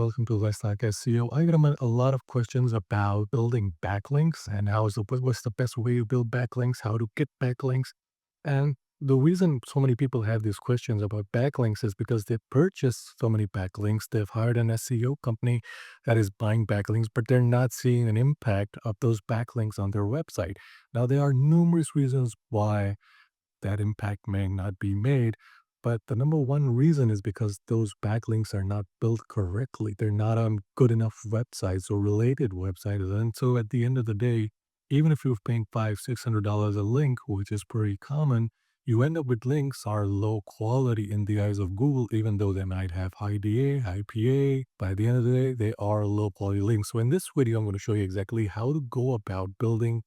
welcome to Let's Talk SEO. I get a lot of questions about building backlinks and what's the best way to build backlinks, how to get backlinks. And the reason so many people have these questions about backlinks is because they purchase so many backlinks. They've hired an SEO company that is buying backlinks, but they're not seeing an impact of those backlinks on their website. Now, there are numerous reasons why that impact may not be made. But the number one reason is because those backlinks are not built correctly. They're not on good enough websites or related websites. And so at the end of the day, even if you're paying $500-$600 a link, which is pretty common, you end up with links are low quality in the eyes of Google, even though they might have high DA, high PA. By the end of the day, they are low quality links. So in this video, I'm going to show you exactly how to go about building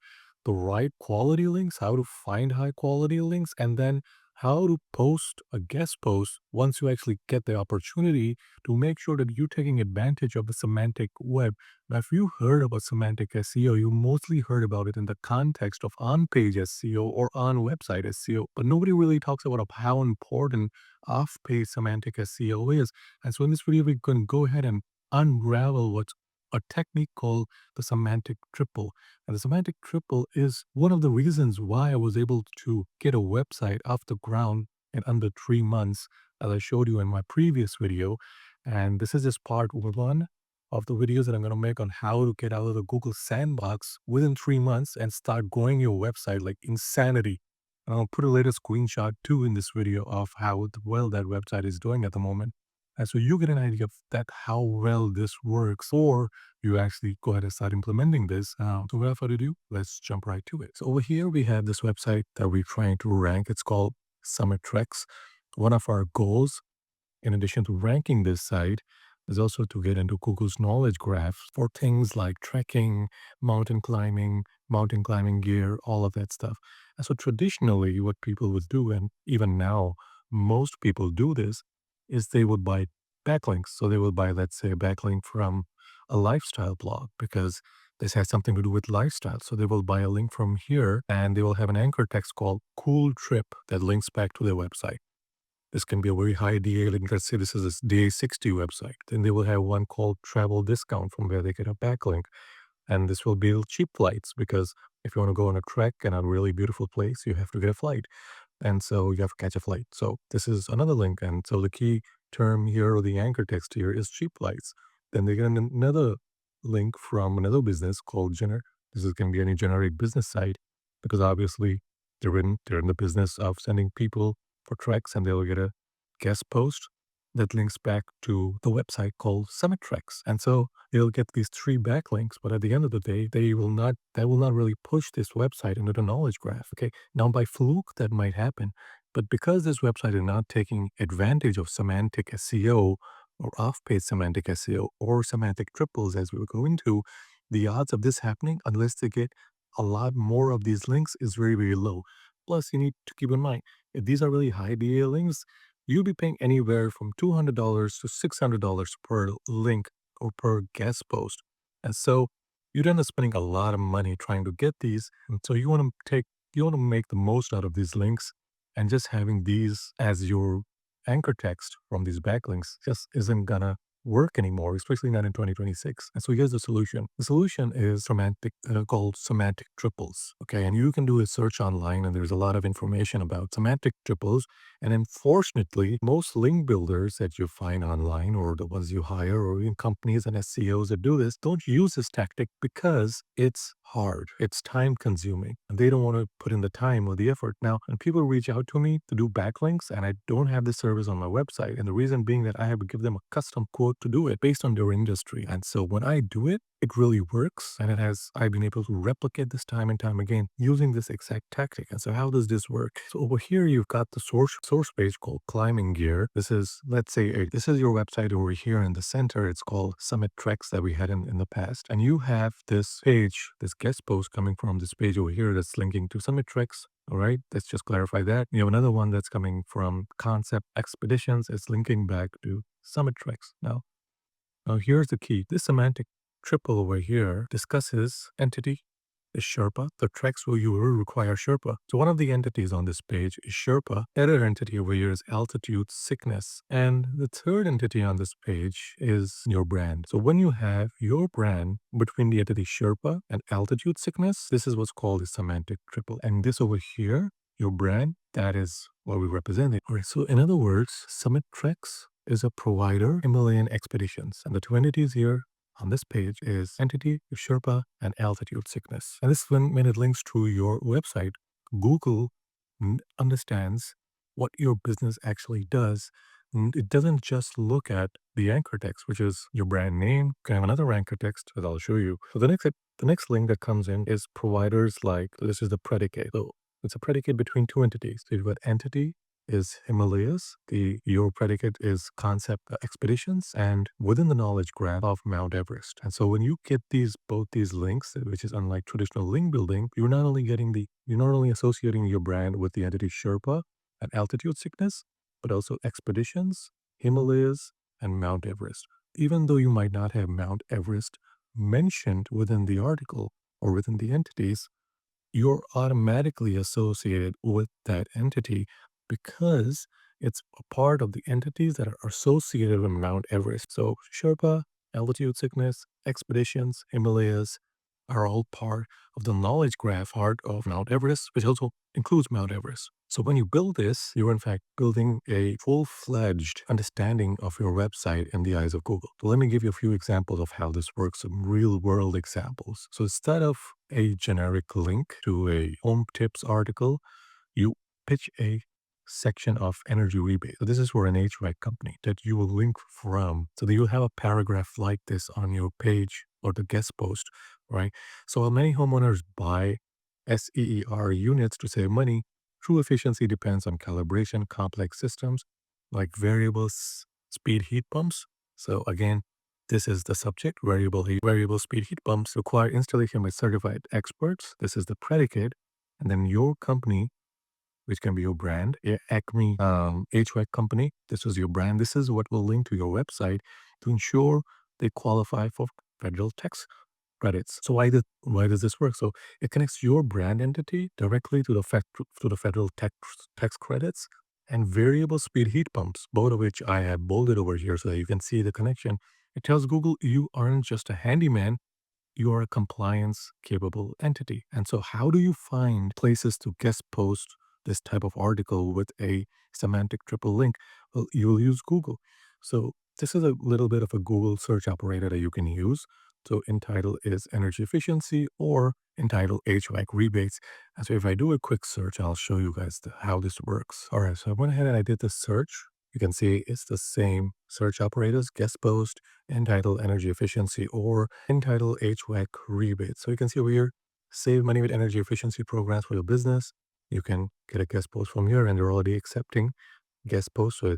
the right quality links, how to find high quality links, and then how to post a guest post once you actually get the opportunity to make sure that you're taking advantage of the semantic web. Now, if you heard about semantic SEO, you mostly heard about it in the context of on-page SEO or on-website SEO, but nobody really talks about how important off-page semantic SEO is. And so in this video, we're going to go ahead and unravel what's a technique called the semantic triple. And the semantic triple is one of the reasons why I was able to get a website off the ground in under 3 months, as I showed you in my previous video. And this is just part one of the videos that I'm going to make on how to get out of the Google sandbox within 3 months and start growing your website like insanity. And I'll put a later screenshot too in this video of how well that website is doing at the moment. And so you get an idea of that how well this works, or you actually go ahead and start implementing this. So without further ado, let's jump right to it. So over here, we have this website that we're trying to rank. It's called Summitrex. One of our goals, in addition to ranking this site, is also to get into Google's knowledge graph for things like trekking, mountain climbing gear, all of that stuff. And so traditionally, what people would do, and even now, most people do this, is they would buy backlinks. So they will buy, let's say, a backlink from a lifestyle blog because this has something to do with lifestyle. So they will buy a link from here and they will have an anchor text called cool trip that links back to their website. This can be a very high DA link. Let's say this is a DA 60 website. Then they will have one called travel discount from where they get a backlink. And this will be cheap flights because if you want to go on a trek in a really beautiful place, you have to get a flight. And so you have to catch a flight. So this is another link. And so the key term here or the anchor text here is cheap flights. Then they get another link from another business called This is going to be any generic business site because obviously they're in the business of sending people for treks and they'll get a guest post that links back to the website called Summitrex. And so they'll get these three backlinks, but at the end of the day, that will not really push this website into the knowledge graph. Okay. Now by fluke, that might happen. But because this website is not taking advantage of semantic SEO or off-page semantic SEO or semantic triples, as we will go into, the odds of this happening, unless they get a lot more of these links, is very, very low. Plus, you need to keep in mind, if these are really high DA links, you'll be paying anywhere from $200 to $600 per link or per guest post. And so you'd end up spending a lot of money trying to get these. And so you want to make the most out of these links, and just having these as your anchor text from these backlinks just isn't gonna work anymore, especially not in 2026. And so here's the solution. The solution is called semantic triples. Okay, and you can do a search online, and there's a lot of information about semantic triples. And unfortunately, most link builders that you find online, or the ones you hire, or in companies and SEOs that do this, don't use this tactic because it's hard. It's time consuming, and they don't want to put in the time or the effort. Now, when people reach out to me to do backlinks, and I don't have this service on my website, and the reason being that I have to give them a custom quote to do it based on their industry. And so when I do it, it really works. And I've been able to replicate this time and time again using this exact tactic. And so how does this work? So over here, you've got the source page called climbing gear. This is, let's say, this is your website over here in the center. It's called Summitrex that we had in the past. And you have this page, this guest post coming from this page over here that's linking to Summitrex. All right, let's just clarify that. You have another one that's coming from Concept Expeditions. It's linking back to Summitrex. Now here's the key. This semantic triple over here discusses entity, is Sherpa. The tracks where you will require Sherpa. So one of the entities on this page is Sherpa. Other entity over here is altitude sickness. And the third entity on this page is your brand. So when you have your brand between the entity Sherpa and altitude sickness, this is what's called a semantic triple. And this over here, your brand, that is what we represent it. All right, so in other words, Summit Treks is a provider, Himalayan expeditions. And the two entities here on this page is entity, Sherpa, and altitude sickness. And this when it links to your website, Google understands what your business actually does. It doesn't just look at the anchor text, which is your brand name. You can have another anchor text that I'll show you. So the next link that comes in is providers like, this is the predicate. So it's a predicate between two entities. So you've got entity is Himalayas. Your predicate is concept expeditions, and within the knowledge graph of Mount Everest. And so when you get both these links, which is unlike traditional link building, you're not only associating your brand with the entity Sherpa and altitude sickness, but also expeditions, Himalayas, and Mount Everest. Even though you might not have Mount Everest mentioned within the article or within the entities, you're automatically associated with that entity because it's a part of the entities that are associated with Mount Everest. So Sherpa, altitude sickness, expeditions, Himalayas are all part of the knowledge graph part of Mount Everest, which also includes Mount Everest. So when you build this, you're in fact building a full-fledged understanding of your website in the eyes of Google. So let me give you a few examples of how this works, some real-world examples. So instead of a generic link to a home tips article, you pitch a section of energy rebate. So this is for an HVAC company that you will link from. So that you'll have a paragraph like this on your page or the guest post, right? So while many homeowners buy SEER units to save money, true efficiency depends on calibration, complex systems like speed heat pumps. So again, this is the subject, variable speed heat pumps require installation by certified experts. This is the predicate. And then your company, which can be your brand, Acme HVAC company. This is your brand. This is what will link to your website to ensure they qualify for federal tax credits. So why does this work? So it connects your brand entity directly to the federal tax credits and variable speed heat pumps, both of which I have bolded over here so that you can see the connection. It tells Google you aren't just a handyman, you are a compliance capable entity. And so how do you find places to guest post this type of article with a semantic triple link? Well, you'll use Google. So this is a little bit of a Google search operator that you can use. So entitle is energy efficiency or entitle HVAC rebates. And so if I do a quick search, I'll show you guys how this works. All right, so I went ahead and I did the search. You can see it's the same search operators, guest post, entitle energy efficiency, or entitle HVAC rebate. So you can see over here, save money with energy efficiency programs for your business. You can get a guest post from here, and they're already accepting guest posts. So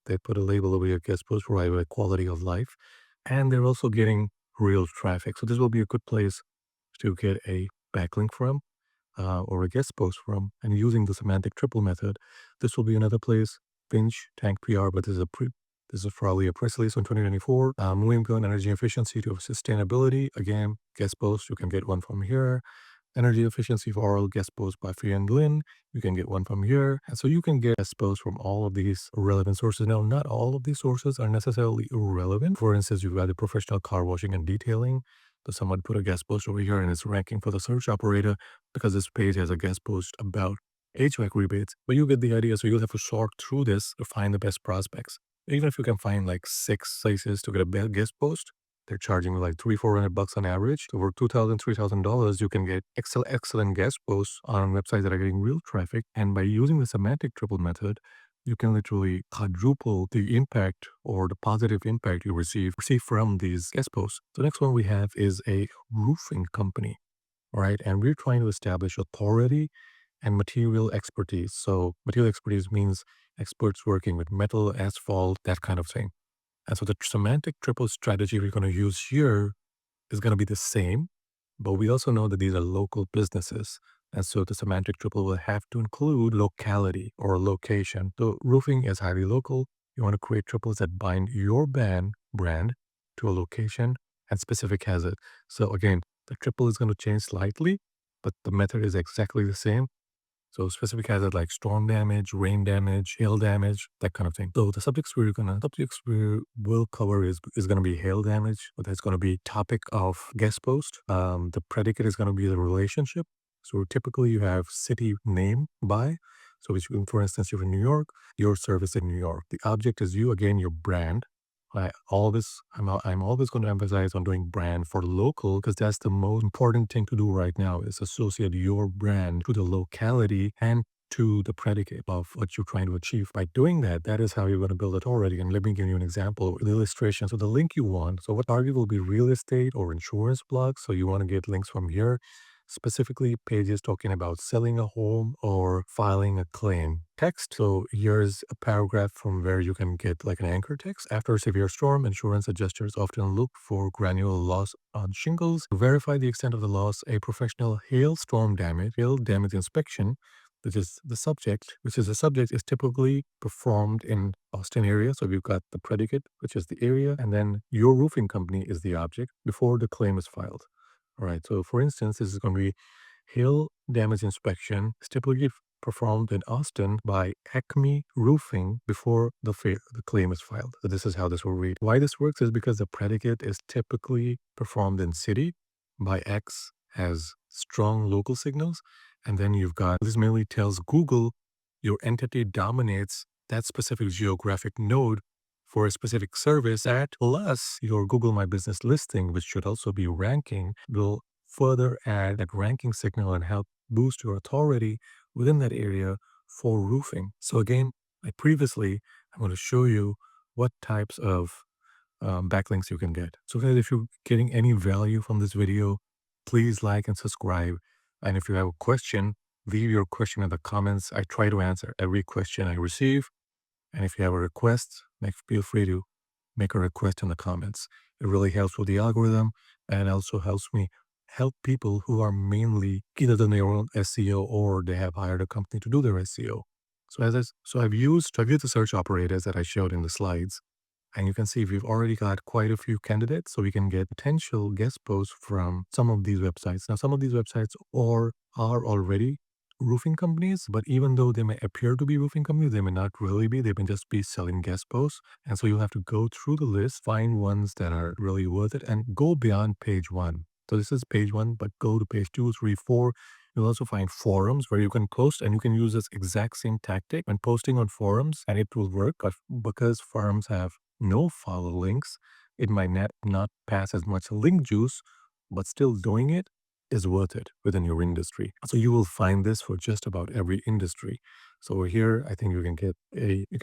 they put a label over your guest post for quality of life. And they're also getting real traffic. So this will be a good place to get a backlink from or a guest post from. And using the semantic triple method, this will be another place. Pinch, Tank PR, but this is probably a press release on 2024. Moving beyond energy efficiency to sustainability. Again, guest post, you can get one from here. Energy efficiency for oral guest post by Free and Lynn. You can get one from here. And so you can get guest posts from all of these relevant sources. Now, not all of these sources are necessarily irrelevant. For instance, you've got the professional car washing and detailing. So someone put a guest post over here and it's ranking for the search operator because this page has a guest post about HVAC rebates. But you get the idea. So you'll have to sort through this to find the best prospects. Even if you can find like 6 places to get a guest post, they're charging like $300-400 on average. So for $2,000-3,000, you can get excellent guest posts on websites that are getting real traffic. And by using the semantic triple method, you can literally quadruple the impact or the positive impact you receive from these guest posts. The next one we have is a roofing company, right? And we're trying to establish authority and material expertise. So material expertise means experts working with metal, asphalt, that kind of thing. And so the semantic triple strategy we're going to use here is going to be the same, but we also know that these are local businesses. And so the semantic triple will have to include locality or location. So roofing is highly local. You want to create triples that bind your brand to a location and specific hazard. So again, the triple is going to change slightly but the method is exactly the same. So specific hazard like storm damage, rain damage, hail damage, that kind of thing. So the subjects we will cover is gonna be hail damage, but that's gonna be topic of guest post. The predicate is gonna be the relationship. So typically you have city name by. So which, for instance, you're in New York, your service in New York. The object is you, again, your brand. I'm always going to emphasize on doing brand for local because that's the most important thing to do right now is associate your brand to the locality and to the predicate of what you're trying to achieve. By doing that, that is how you're going to build authority. And let me give you an example, an illustration. So the link you want, so what target will be real estate or insurance blogs. So you want to get links from here, specifically pages talking about selling a home or filing a claim. Text. So here's a paragraph from where you can get like an anchor text. After a severe storm, insurance adjusters often look for granular loss on shingles. To verify the extent of the loss, a professional hail damage inspection, which is the subject, is typically performed in Austin area. So we've got the predicate, which is the area, and then your roofing company is the object before the claim is filed. All right. So for instance, this is going to be hail damage inspection is typically performed in Austin by Acme Roofing before the claim is filed. So this is how this will read. Why this works is because the predicate is typically performed in city by X has strong local signals. And then you've got, this mainly tells Google your entity dominates that specific geographic node for a specific service at plus your Google My Business listing, which should also be ranking, will further add that ranking signal and help boost your authority within that area for roofing. So again, like previously, I'm going to show you what types of backlinks you can get. So guys, if you're getting any value from this video, please like and subscribe. And if you have a question, leave your question in the comments. I try to answer every question I receive. And if you have a request, feel free to make a request in the comments. It really helps with the algorithm and also helps me help people who are mainly either done their own SEO or they have hired a company to do their SEO. So I've used the search operators that I showed in the slides. And you can see we've already got quite a few candidates, so we can get potential guest posts from some of these websites. Now, some of these websites are already roofing companies, but even though they may appear to be roofing companies, they may not really be. They may just be selling guest posts. And so you'll have to go through the list, find ones that are really worth it, and go beyond page one. So this is page one, but go to page 2, 3, 4. You'll also find forums where you can post, and you can use this exact same tactic when posting on forums, and it will work. But because forums have no follow links, it might not pass as much link juice, but still doing it is worth it within your industry. So you will find this for just about every industry. So here, I think you can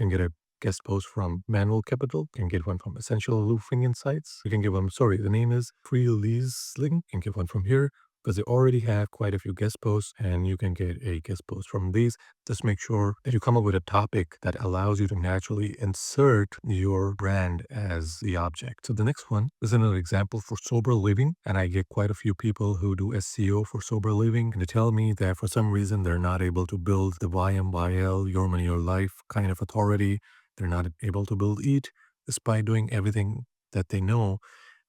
get a guest post from Manual Capital. You can get one from Essential Roofing Insights. You can get one, sorry, the name is Free Lease Link. You can get one from here because they already have quite a few guest posts, and you can get a guest post from these. Just make sure that you come up with a topic that allows you to naturally insert your brand as the object. So the next one is another example for sober living, and I get quite a few people who do SEO for sober living, and they tell me that for some reason they're not able to build the YMYL, Your Money, Your Life kind of authority. They're not able to build EAT despite doing everything that they know.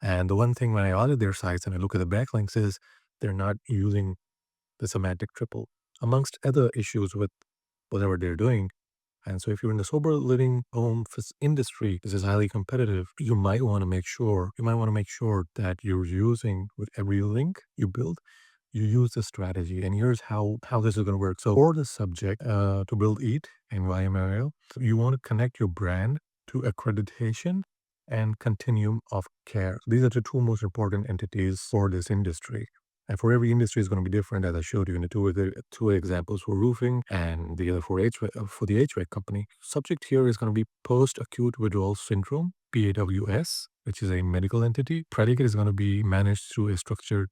And the one thing when I audit their sites and I look at the backlinks is they're not using the semantic triple, amongst other issues with whatever they're doing. And so if you're in the sober living home industry, this is highly competitive. You might want to make sure that you're using with every link you build, you use the strategy. And here's how this is going to work. So for the subject to build EAT and YMRL, you want to connect your brand to accreditation and continuum of care. These are the two most important entities for this industry. And for every industry is going to be different, as I showed you in the two examples for roofing and the other for for the HVAC company. Subject here is going to be post-acute withdrawal syndrome, PAWS, which is a medical entity. Predicate is going to be managed through structured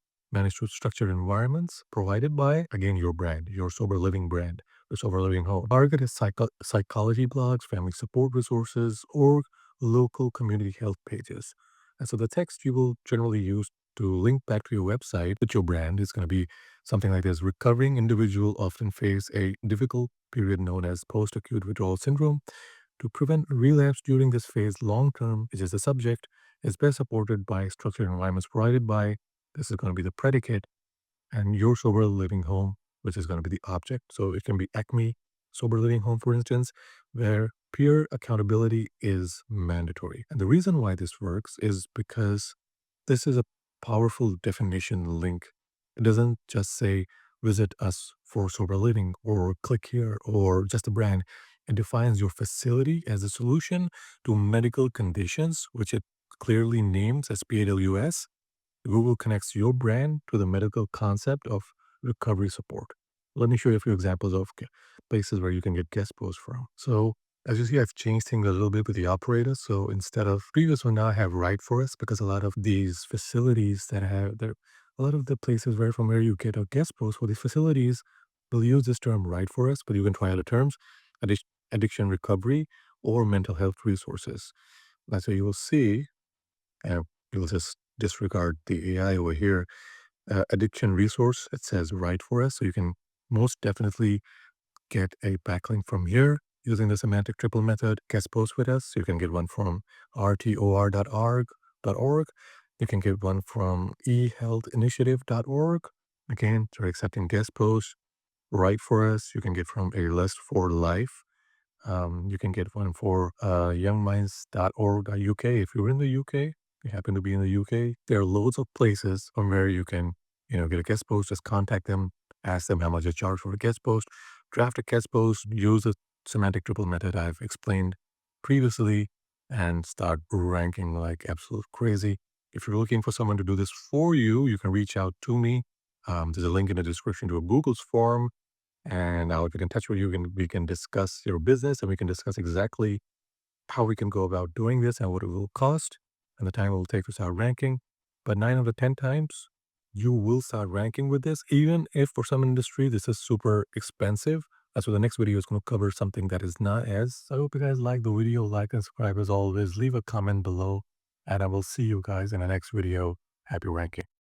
environments provided by, again, your brand, your sober living brand, the sober living home. Target is psychology blogs, family support resources, or local community health pages. And so the text you will generally use to link back to your website with your brand is going to be something like this. Recovering individual often face a difficult period known as post-acute withdrawal syndrome. To prevent relapse during this phase long-term, which is the subject, is best supported by structured environments provided by, this is going to be the predicate, and your sober living home, which is going to be the object. So it can be Acme sober living home, for instance, where peer accountability is mandatory. And the reason why this works is because this is a powerful definition link. It doesn't just say visit us for sober living or click here or just a brand. It defines your facility as a solution to medical conditions, which it clearly names as PAWS. Google connects your brand to the medical concept of recovery support. Let me show you a few examples of places where you can get guest posts from. So, as you see, I've changed things a little bit with the operator. So instead of previous one, now I have Write for Us because a lot of these facilities that have there, a lot of the places where from where you get a guest post for these facilities will use this term Write for Us, but you can try other terms, addiction recovery or mental health resources. That's what you will see, and you'll just disregard the AI over here. Addiction resource, it says Write for Us. So you can most definitely get a backlink from here using the semantic triple method. Guest post with us. You can get one from rtor.org. You can get one from ehealthinitiative.org. Again, they're accepting guest posts. Write for us. You can get from a list for life. You can get one for youngminds.org.uk. If you're in the UK, you happen to be in the UK, there are loads of places from where you can, get a guest post. Just contact them, ask them how much they charge for a guest post, draft a guest post, use the semantic triple method I've explained previously, and start ranking like absolute crazy. If you're looking for someone to do this for you, you can reach out to me. There's a link in the description to a Google's form, and I'll get in touch with you, and we can discuss your business, and we can discuss exactly how we can go about doing this and what it will cost and the time it will take to start ranking. But 9 out of 10 times, you will start ranking with this, even if for some industry this is super expensive. That's what the next video is going to cover, something that is not as. I hope you guys like the video, like and subscribe as always. Leave a comment below, and I will see you guys in the next video. Happy ranking.